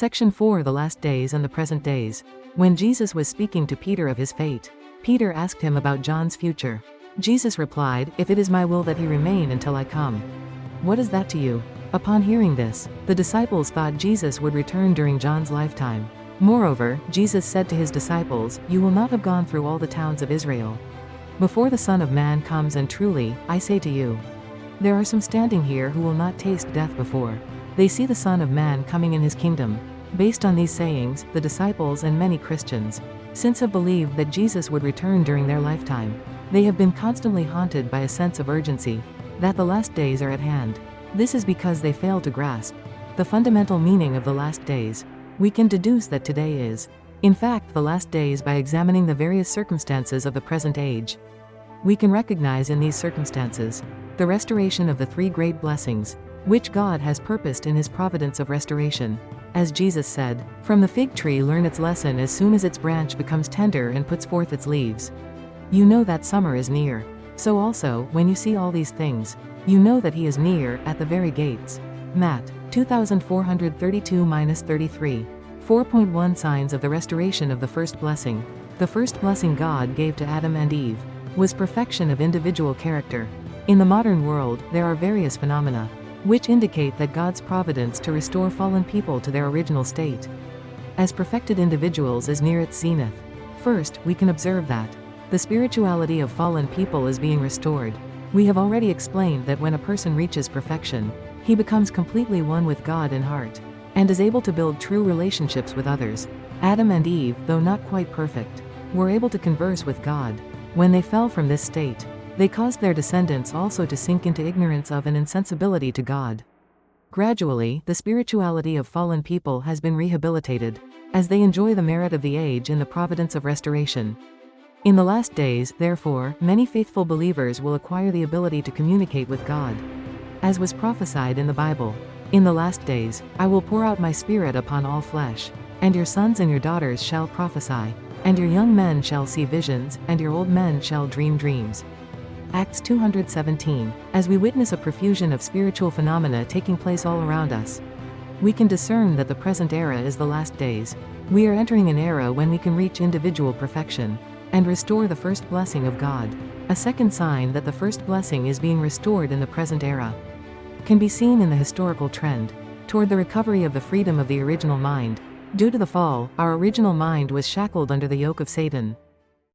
Section 4: The Last Days and the Present Days. When Jesus was speaking to Peter of his fate, Peter asked him about John's future. Jesus replied, "If it is my will that he remain until I come." What is that to you? Upon hearing this, the disciples thought Jesus would return during John's lifetime. Moreover, Jesus said to his disciples, "You will not have gone through all the towns of Israel before the Son of Man comes, and truly, I say to you, there are some standing here who will not taste death before they see the Son of Man coming in his kingdom." Based on these sayings, the disciples and many Christians since have believed that Jesus would return during their lifetime. They have been constantly haunted by a sense of urgency that the last days are at hand. This is because they fail to grasp the fundamental meaning of the last days. We can deduce that today is, in fact, the last days by examining the various circumstances of the present age. We can recognize in these circumstances the restoration of the three great blessings, which God has purposed in his providence of restoration. As Jesus said, "From the fig tree learn its lesson as soon as its branch becomes tender and puts forth its leaves. You know that summer is near. So also, when you see all these things, you know that he is near, at the very gates." Matt 2432-33. 4.1 Signs of the restoration of the first blessing. The first blessing God gave to Adam and Eve was perfection of individual character. In the modern world, there are various phenomena which indicate that God's providence to restore fallen people to their original state as perfected individuals is near its zenith. First, we can observe that the spirituality of fallen people is being restored. We have already explained that when a person reaches perfection, he becomes completely one with God in heart, and is able to build true relationships with others. Adam and Eve, though not quite perfect, were able to converse with God. When they fell from this state, they caused their descendants also to sink into ignorance of and insensibility to God. Gradually, the spirituality of fallen people has been rehabilitated, as they enjoy the merit of the age in the providence of restoration. In the last days, therefore, many faithful believers will acquire the ability to communicate with God. As was prophesied in the Bible, "In the last days, I will pour out my spirit upon all flesh, and your sons and your daughters shall prophesy, and your young men shall see visions, and your old men shall dream dreams." Acts 217. As we witness a profusion of spiritual phenomena taking place all around us, we can discern that the present era is the last days. We are entering an era when we can reach individual perfection and restore the first blessing of God. A second sign that the first blessing is being restored in the present era can be seen in the historical trend toward the recovery of the freedom of the original mind. Due to the fall, our original mind was shackled under the yoke of Satan.